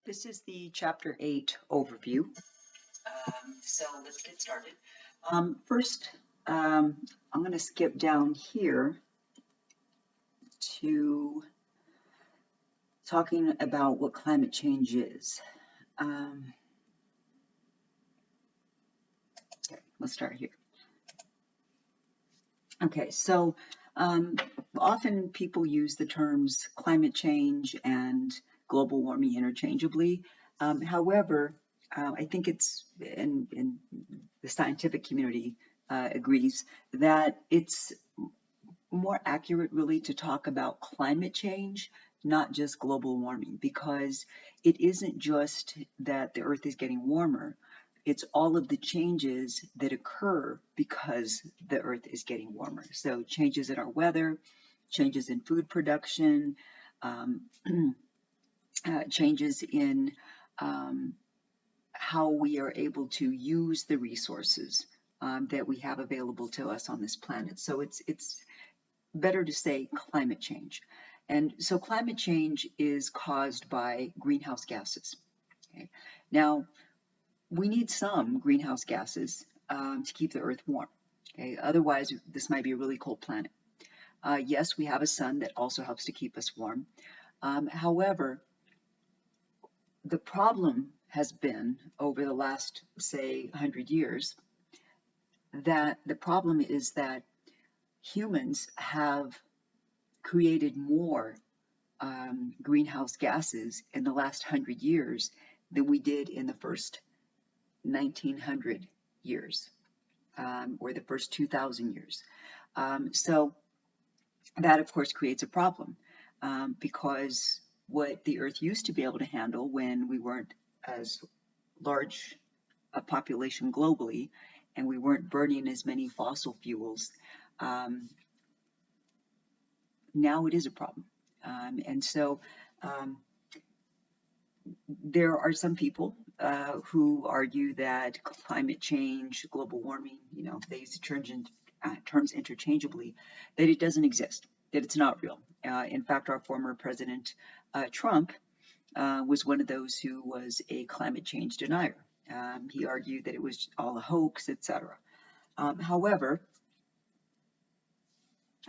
This is the Chapter 8 overview. So let's get started. First, I'm going to skip down here to talking about what climate change is. Okay, let's start here. Okay, so often people use the terms climate change and global warming interchangeably. However, I think it's, in the scientific community agrees, that it's more accurate really to talk about climate change, not just global warming, because it isn't just that the Earth is getting warmer. It's all of the changes that occur because the Earth is getting warmer. So changes in our weather, changes in food production, um, changes in how we are able to use the resources that we have available to us on this planet. So it's better to say climate change. And so climate change is caused by greenhouse gases. Okay? Now, we need some greenhouse gases to keep the Earth warm. Okay? Otherwise, this might be a really cold planet. Yes, we have a sun that also helps to keep us warm. However, the problem has been over the last, say, 100 years, that the problem is that humans have created more greenhouse gases in the last 100 years than we did in the first 1900 years, or the first 2000 years. So that, of course, creates a problem because what the Earth used to be able to handle when we weren't as large a population globally and we weren't burning as many fossil fuels, now it is a problem. And so there are some people who argue that climate change, global warming, they use the terms interchangeably, that it doesn't exist, that it's not real. In fact, our former president, Trump, was one of those who was a climate change denier. He argued that it was all a hoax, etc. However,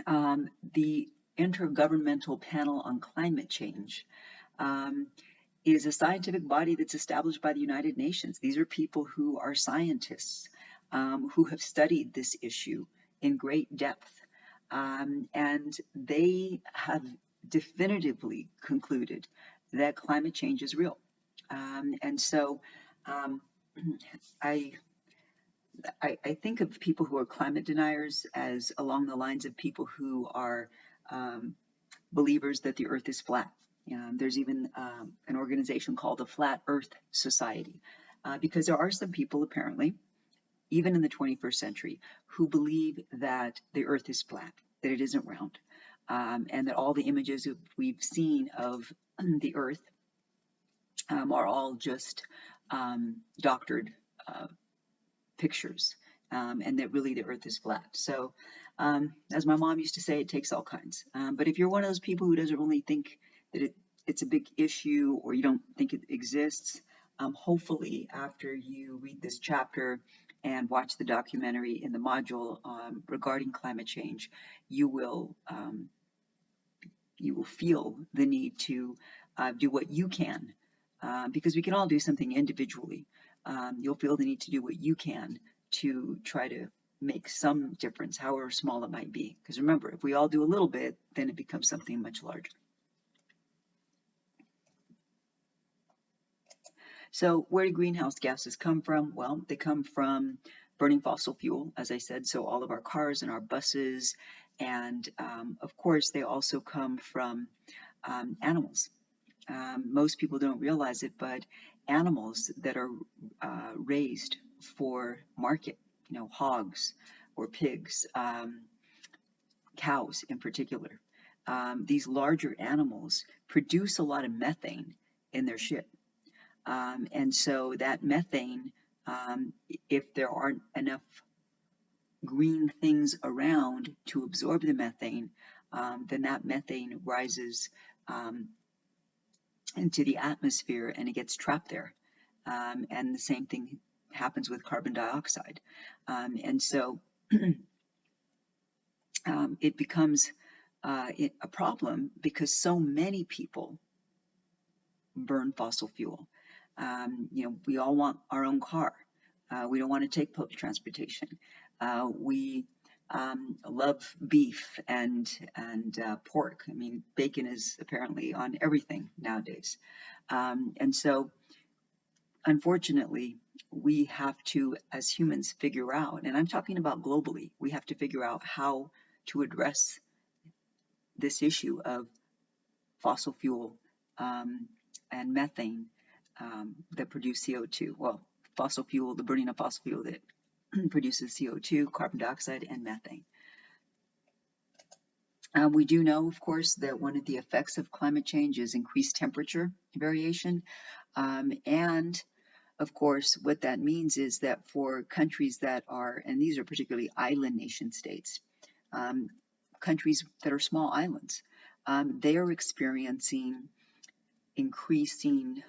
the Intergovernmental Panel on Climate Change is a scientific body that's established by the United Nations. These are people who are scientists who have studied this issue in great depth. And they have definitively concluded that climate change is real. And so I think of people who are climate deniers as along the lines of people who are believers that the Earth is flat. There's even an organization called the Flat Earth Society, because there are some people apparently, even in the 21st century, who believe that the Earth is flat, that it isn't round, and that all the images we've seen of the Earth are all just doctored pictures, and that really the Earth is flat. So as my mom used to say, it takes all kinds. But if you're one of those people who doesn't really think that it's a big issue, or you don't think it exists, hopefully after you read this chapter and watch the documentary in the module regarding climate change, you will feel the need to do what you can, because we can all do something individually. You'll feel the need to do what you can to try to make some difference, however small it might be. Because remember, if we all do a little bit, then it becomes something much larger. So where do greenhouse gases come from? Well, they come from burning fossil fuel, as I said, so all of our cars and our buses, and of course they also come from animals. Most people don't realize it, but animals that are raised for market, hogs or pigs, cows in particular, these larger animals produce a lot of methane in their shit. And so that methane, if there aren't enough green things around to absorb the methane, then that methane rises into the atmosphere and it gets trapped there. And the same thing happens with carbon dioxide. And so it becomes a problem because so many people burn fossil fuel. We all want our own car. We don't want to take public transportation. We love beef and pork. I mean, bacon is apparently on everything nowadays. And so, unfortunately, we have to, as humans, figure out, and I'm talking about globally, we have to figure out how to address this issue of fossil fuel and methane that produce CO2. Well, fossil fuel, the burning of fossil fuel that produces CO2, carbon dioxide, and methane. We do know, of course, that one of the effects of climate change is increased temperature variation. And of course, what that means is that for countries that are, and these are particularly island nation states, countries that are small islands, they are experiencing increasing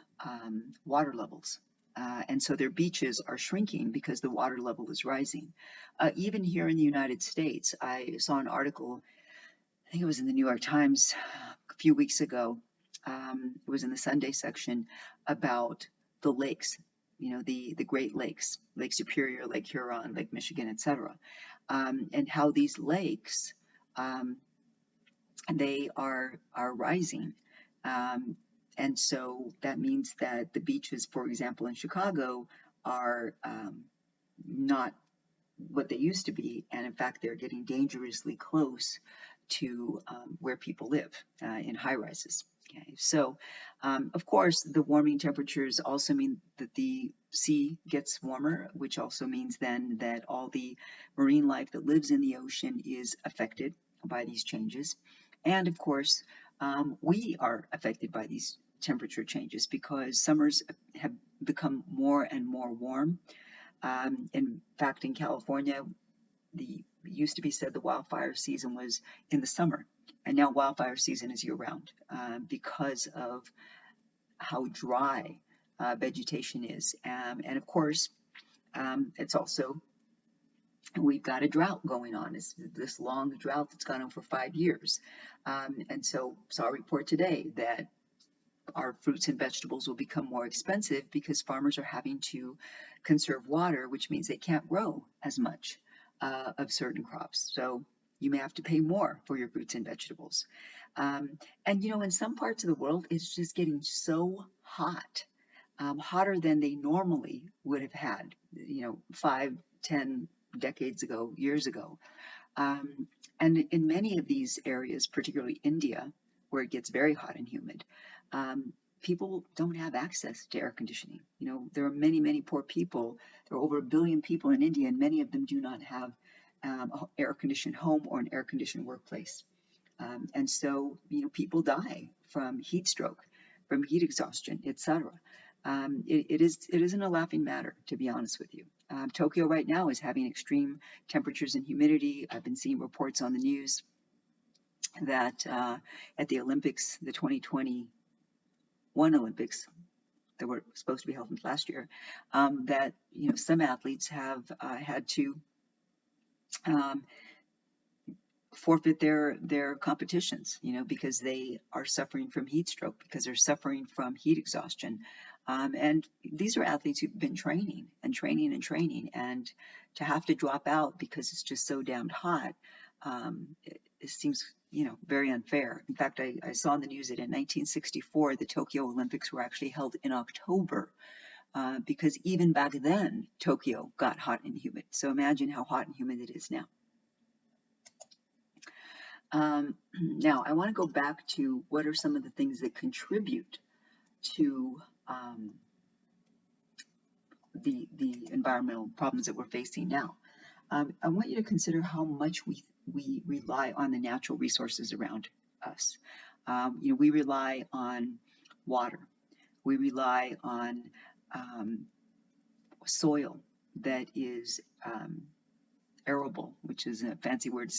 water levels. And so their beaches are shrinking because the water level is rising. Even here in the United States, I saw an article, I think it was in the New York Times a few weeks ago. It was in the Sunday section about the lakes, the Great Lakes, Lake Superior, Lake Huron, Lake Michigan, etc., and how these lakes, they are rising. And so that means that the beaches, for example, in Chicago are not what they used to be. And in fact, they're getting dangerously close to where people live in high rises. Okay. So, of course, the warming temperatures also mean that the sea gets warmer, which also means then that all the marine life that lives in the ocean is affected by these changes. And of course, we are affected by these temperature changes because summers have become more and more warm. In fact, in California, it used to be said the wildfire season was in the summer, and now wildfire season is year-round because of how dry vegetation is. And of course, it's also, we've got a drought going on. It's this long drought that's gone on for 5 years. And so saw a report today that our fruits and vegetables will become more expensive because farmers are having to conserve water, which means they can't grow as much of certain crops. So you may have to pay more for your fruits and vegetables. And in some parts of the world, it's just getting so hot, hotter than they normally would have had, 5, 10 decades ago, years ago. And in many of these areas, particularly India, where it gets very hot and humid, people don't have access to air conditioning. There are many, many poor people. There are over 1 billion people in India, and many of them do not have an air-conditioned home or an air-conditioned workplace. And so, people die from heat stroke, from heat exhaustion, etc. It isn't a laughing matter, to be honest with you. Tokyo right now is having extreme temperatures and humidity. I've been seeing reports on the news that at the Olympics, the 2021 Olympics that were supposed to be held last year, that some athletes have had to forfeit their competitions, because they are suffering from heat stroke, because they're suffering from heat exhaustion. And these are athletes who've been training and training and training, and to have to drop out because it's just so damned hot, it seems, very unfair. In fact, I saw in the news that in 1964, the Tokyo Olympics were actually held in October, because even back then, Tokyo got hot and humid. So imagine how hot and humid it is now. Now, I want to go back to what are some of the things that contribute to the environmental problems that we're facing now. I want you to consider how much we rely on the natural resources around us. We rely on water. We rely on soil that is arable, which is a fancy word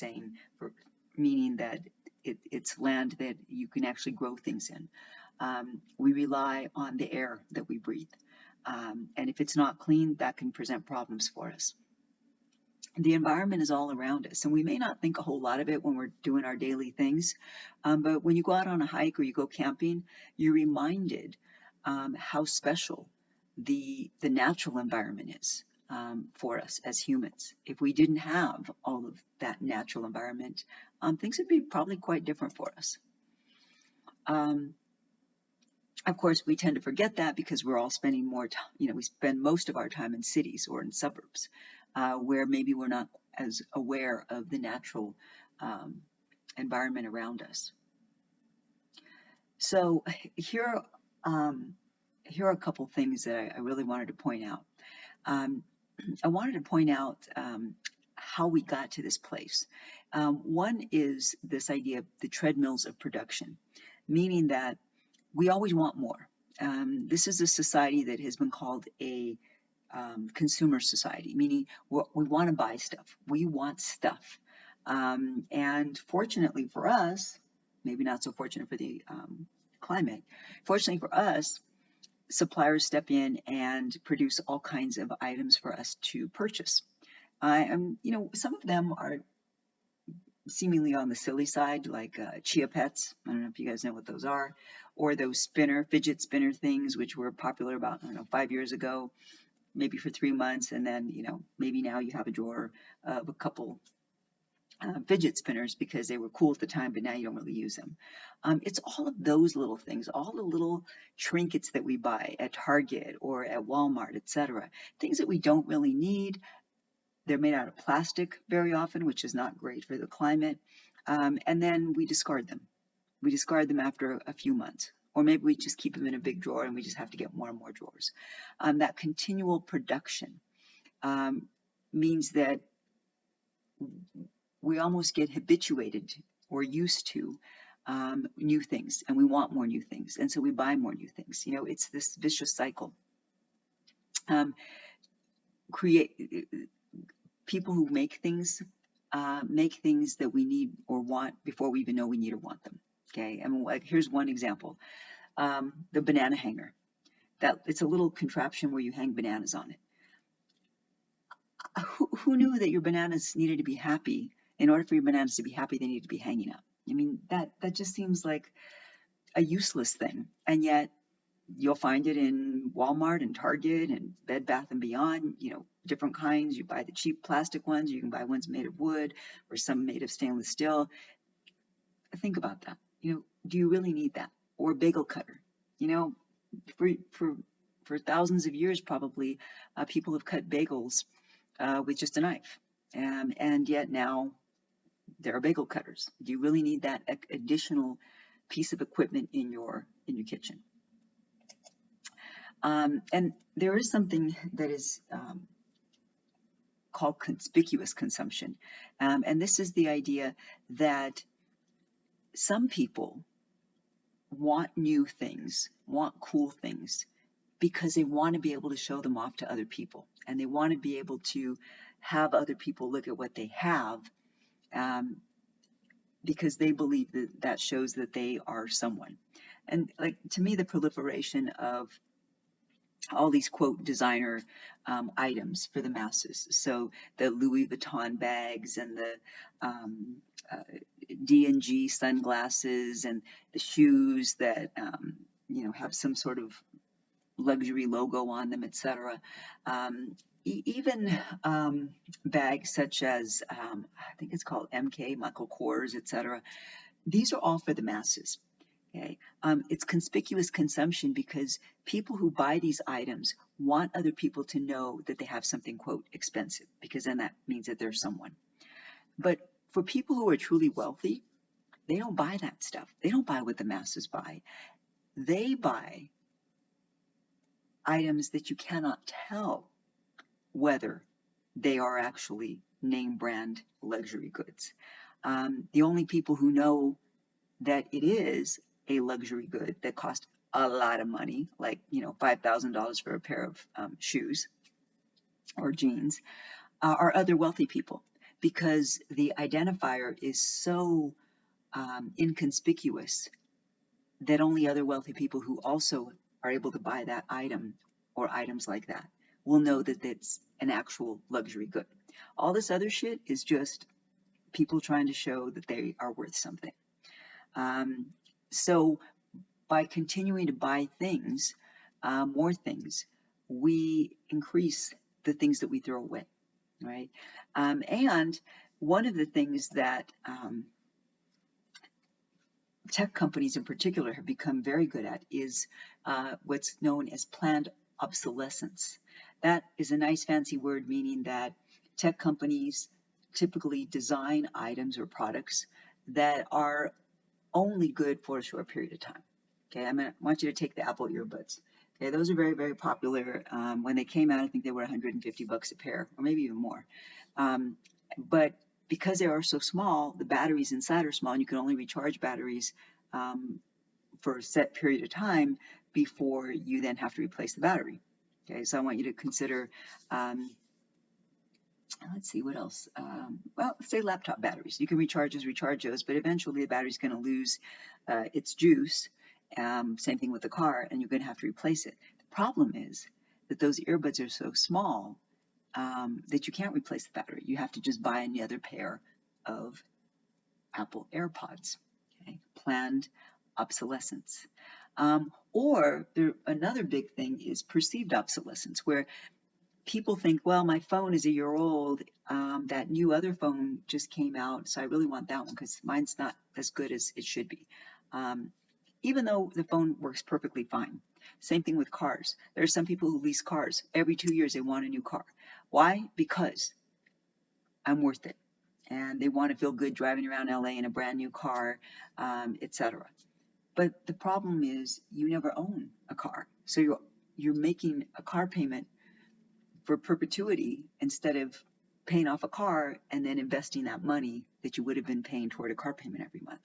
meaning that it's land that you can actually grow things in. We rely on the air that we breathe. And if it's not clean, that can present problems for us. The environment is all around us, and we may not think a whole lot of it when we're doing our daily things, but when you go out on a hike or you go camping, you're reminded how special the natural environment is for us as humans. If we didn't have all of that natural environment, things would be probably quite different for us. Of course, we tend to forget that because we're all spending more time, we spend most of our time in cities or in suburbs, where maybe we're not as aware of the natural environment around us. So here are a couple things that I really wanted to point out. I wanted to point out how we got to this place. One is this idea of the treadmills of production, meaning that we always want more. This is a society that has been called a consumer society, meaning we want to buy stuff. We want stuff. And fortunately for us, maybe not so fortunate for the climate, fortunately for us, suppliers step in and produce all kinds of items for us to purchase. Some of them are seemingly on the silly side, like Chia Pets. I don't know if you guys know what those are, or those fidget spinner things, which were popular about, 5 years ago, maybe for 3 months, and then, maybe now you have a drawer of a couple fidget spinners because they were cool at the time, but now you don't really use them. It's all of those little things, all the little trinkets that we buy at Target or at Walmart, etc. Things that we don't really need. They're made out of plastic very often, which is not great for the climate. And then we discard them. We discard them after a few months. Or maybe we just keep them in a big drawer and we just have to get more and more drawers. That continual production means that we almost get habituated or used to new things, and we want more new things. And so we buy more new things. It's this vicious cycle. People who make things that we need or want before we even know we need or want them. Okay, here's one example: the banana hanger. It's a little contraption where you hang bananas on it. Who knew that your bananas needed to be happy? In order for your bananas to be happy, they need to be hanging up. I mean, that just seems like a useless thing, and yet you'll find it in Walmart and Target and Bed Bath & Beyond, different kinds. You buy the cheap plastic ones, you can buy ones made of wood or some made of stainless steel. Think about that. Do you really need that? Or a bagel cutter? For thousands of years, probably, people have cut bagels with just a knife. And yet now there are bagel cutters. Do you really need that additional piece of equipment in your kitchen? And there is something that is called conspicuous consumption. And this is the idea that some people want new things, want cool things, because they want to be able to show them off to other people. And they want to be able to have other people look at what they have, because they believe that shows that they are someone. And to me, the proliferation of all these, quote, designer items for the masses. So the Louis Vuitton bags and the D&G sunglasses and the shoes that, have some sort of luxury logo on them, etc. Even bags such as, I think it's called MK, Michael Kors, etc. These are all for the masses. Okay, it's conspicuous consumption because people who buy these items want other people to know that they have something, quote, expensive, because then that means that they're someone. But for people who are truly wealthy, they don't buy that stuff. They don't buy what the masses buy. They buy items that you cannot tell whether they are actually name brand luxury goods. The only people who know that it is a luxury good that cost a lot of money, like, $5,000 for a pair of shoes or jeans, are other wealthy people, because the identifier is so inconspicuous that only other wealthy people who also are able to buy that item or items like that will know that it's an actual luxury good. All this other shit is just people trying to show that they are worth something. Um, so by continuing to buy things, more things, we increase the things that we throw away, right? And one of the things that tech companies in particular have become very good at is what's known as planned obsolescence. That is a nice fancy word meaning that tech companies typically design items or products that are only good for a short period of time. Okay, I want you to take the Apple earbuds. Okay, those are very, very popular. When they came out, I think they were $150 a pair, or maybe even more. But because they are so small, the batteries inside are small, and you can only recharge batteries for a set period of time before you then have to replace the battery. Okay, so I want you to consider, let's see, what else? Well, say laptop batteries. You can recharge those, but eventually the battery's going to lose its juice. Same thing with the car, and you're going to have to replace it. The problem is that those earbuds are so small that you can't replace the battery. You have to just buy another pair of Apple AirPods. Okay? Planned obsolescence. Or another big thing is perceived obsolescence, where people think, well, my phone is a year old. That new other phone just came out, so I really want that one because mine's not as good as it should be. Even though the phone works perfectly fine. Same thing with cars. There are some people who lease cars. Every 2 years, they want a new car. Why? Because I'm worth it. And they want to feel good driving around LA in a brand new car, etc. But the problem is you never own a car. So you're making a car payment for perpetuity instead of paying off a car and then investing that money that you would have been paying toward a car payment every month.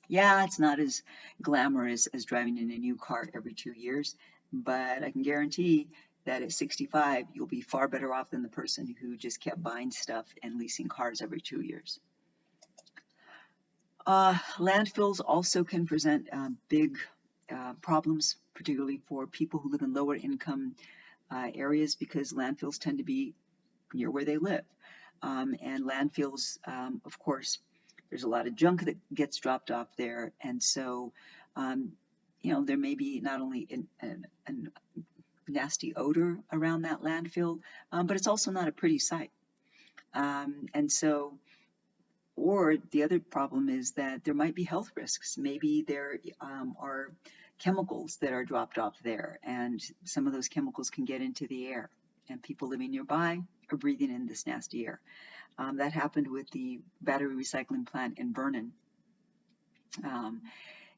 Yeah, it's not as glamorous as driving in a new car every 2 years, but I can guarantee that at 65, you'll be far better off than the person who just kept buying stuff and leasing cars every 2 years. Landfills also can present big problems, particularly for people who live in lower income areas, because landfills tend to be near where they live. And landfills, of course, there's a lot of junk that gets dropped off there. And so, there may be not only a nasty odor around that landfill, but it's also not a pretty sight. And so, or the other problem is that there might be health risks. Maybe there are chemicals that are dropped off there, and some of those chemicals can get into the air, and people living nearby are breathing in this nasty air. That happened with the battery recycling plant in Vernon,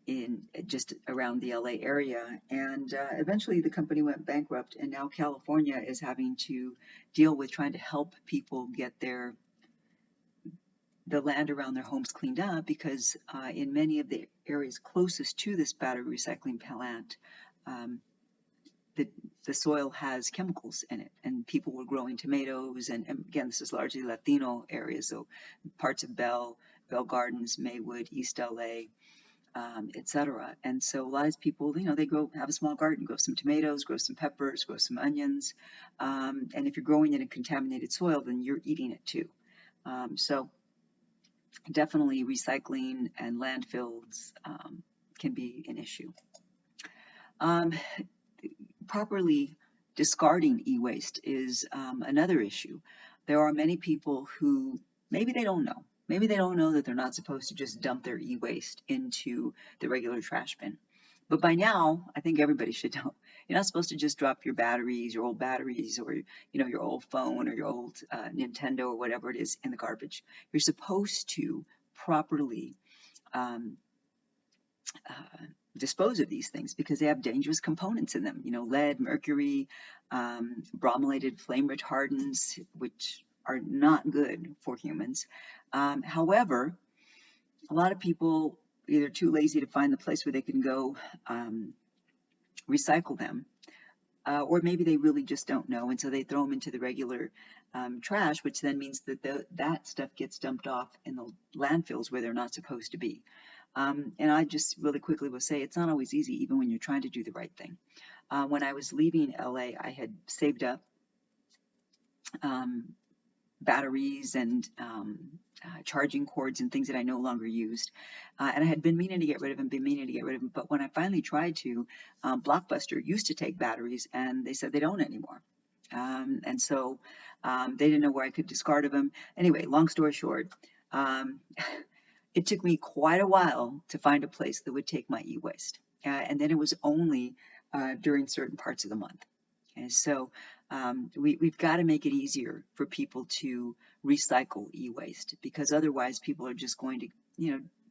in just around the LA area, and eventually the company went bankrupt, and now California is having to deal with trying to help people get the land around their homes cleaned up, because in many of the areas closest to this battery recycling plant, the soil has chemicals in it, and people were growing tomatoes, and again, this is largely Latino areas, so parts of Bell Gardens, Maywood, East LA, etc. And so a lot of people, they have a small garden, grow some tomatoes, grow some peppers, grow some onions, and if you're growing it in contaminated soil, then you're eating it too. So definitely recycling and landfills can be an issue. Properly discarding e-waste is another issue. There are many people who maybe they don't know. Maybe they don't know that they're not supposed to just dump their e-waste into the regular trash bin. But by now, I think everybody should know. You're not supposed to just drop your batteries, your old batteries, or your old phone or your old Nintendo or whatever it is in the garbage. You're supposed to properly dispose of these things because they have dangerous components in them. Lead, mercury, brominated flame retardants, which are not good for humans. However, a lot of people either too lazy to find the place where they can go recycle them, or maybe they really just don't know, and so they throw them into the regular trash, which then means that that stuff gets dumped off in the landfills where they're not supposed to be. And I just really quickly will say it's not always easy, even when you're trying to do the right thing. When I was leaving LA, I had saved up um, batteries and charging cords and things that I no longer used. And I had been meaning to get rid of them, but when I finally tried to, Blockbuster used to take batteries and they said they don't anymore. And so they didn't know where I could discard of them. Anyway, long story short, um, it took me quite a while to find a place that would take my e-waste. And then it was only during certain parts of the month. And so we've got to make it easier for people to recycle e-waste, because otherwise people are just going to,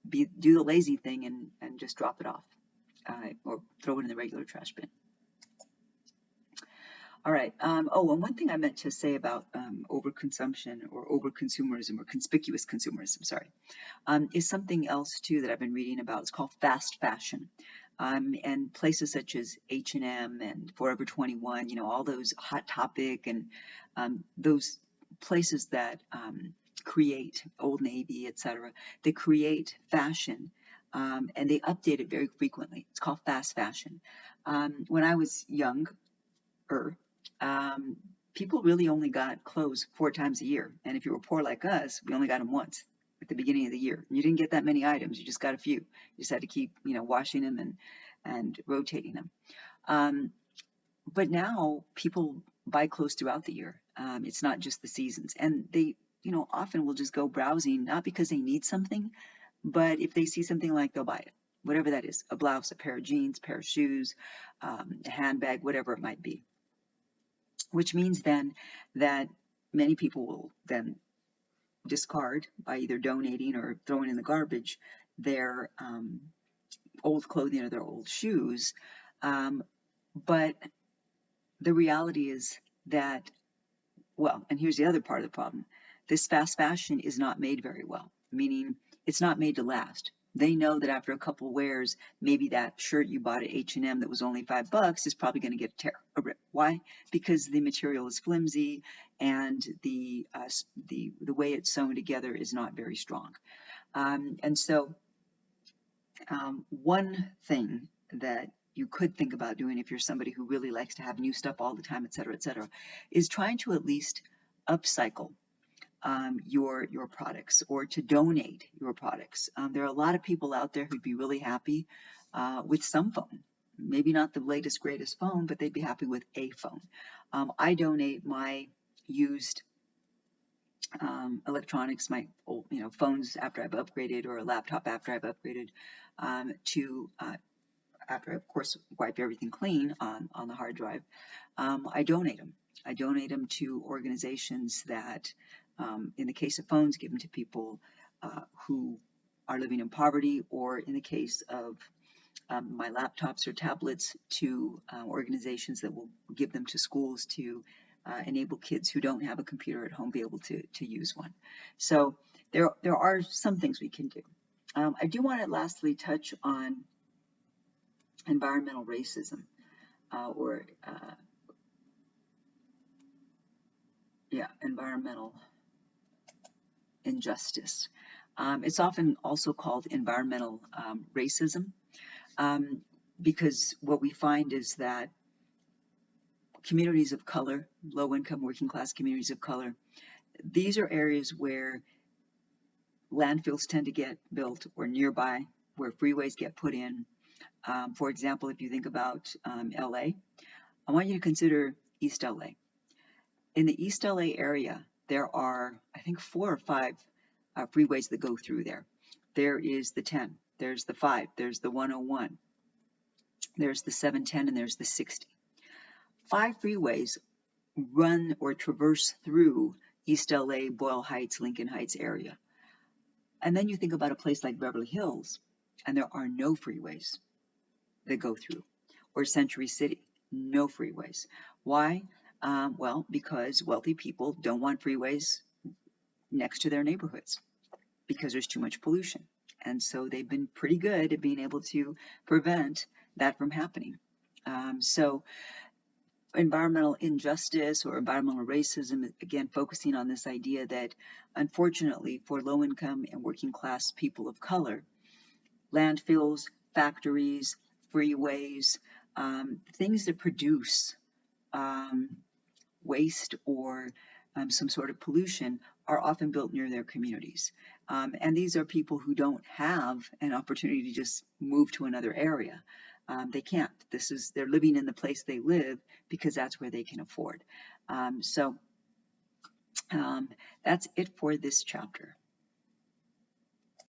do the lazy thing and just drop it off or throw it in the regular trash bin. All right. Oh, and one thing I meant to say about overconsumption or overconsumerism or conspicuous consumerism, sorry, is something else too that I've been reading about. It's called fast fashion. And places such as H&M and Forever 21, all those Hot Topic and those places that create Old Navy, etc. They create fashion and they update it very frequently. It's called fast fashion. When I was younger, people really only got clothes 4 times a year. And if you were poor like us, we only got them once at the beginning of the year. You didn't get that many items. You just got a few. You just had to keep, washing them and rotating them. But now people buy clothes throughout the year. It's not just the seasons. And they, often will just go browsing, not because they need something, but if they see something like, they'll buy it. Whatever that is, a blouse, a pair of jeans, pair of shoes, a handbag, whatever it might be. Which means then that many people will then discard by either donating or throwing in the garbage their old clothing or their old shoes. But the reality is that, well, and here's the other part of the problem. This fast fashion is not made very well, meaning it's not made to last. They know that after a couple of wears, maybe that shirt you bought at H&M that was only $5 is probably going to get a rip. Why? Because the material is flimsy and the way it's sewn together is not very strong. And so one thing that you could think about doing if you're somebody who really likes to have new stuff all the time, et cetera, is trying to at least upcycle your products or to donate your products. There are a lot of people out there who'd be really happy with some phone. Maybe not the latest, greatest phone, but they'd be happy with a phone. I donate my used electronics, my old, phones after I've upgraded, or a laptop after I've upgraded, to after I, of course, wipe everything clean on the hard drive. I donate them. I donate them to organizations that, in the case of phones, give them to people who are living in poverty, or in the case of my laptops or tablets, to organizations that will give them to schools to enable kids who don't have a computer at home be able to use one. So there are some things we can do. I do want to lastly touch on environmental racism or environmental injustice. It's often also called environmental racism because what we find is that communities of color, low-income, working-class communities of color, these are areas where landfills tend to get built or nearby, where freeways get put in. For example, if you think about LA, I want you to consider East LA. In the East LA area, there are, I think, 4 or 5 freeways that go through there. There is the 10, there's the 5, there's the 101, there's the 710, and there's the 60. 5 freeways run or traverse through East LA, Boyle Heights, Lincoln Heights area. And then you think about a place like Beverly Hills, and there are no freeways that go through, or Century City, no freeways. Why? Well, because wealthy people don't want freeways next to their neighborhoods because there's too much pollution. And so they've been pretty good at being able to prevent that from happening. So environmental injustice or environmental racism, again, focusing on this idea that, unfortunately, for low-income and working-class people of color, landfills, factories, freeways, things that produce waste or some sort of pollution are often built near their communities. And these are people who don't have an opportunity to just move to another area. They can't. They're living in the place they live because that's where they can afford. So that's it for this chapter.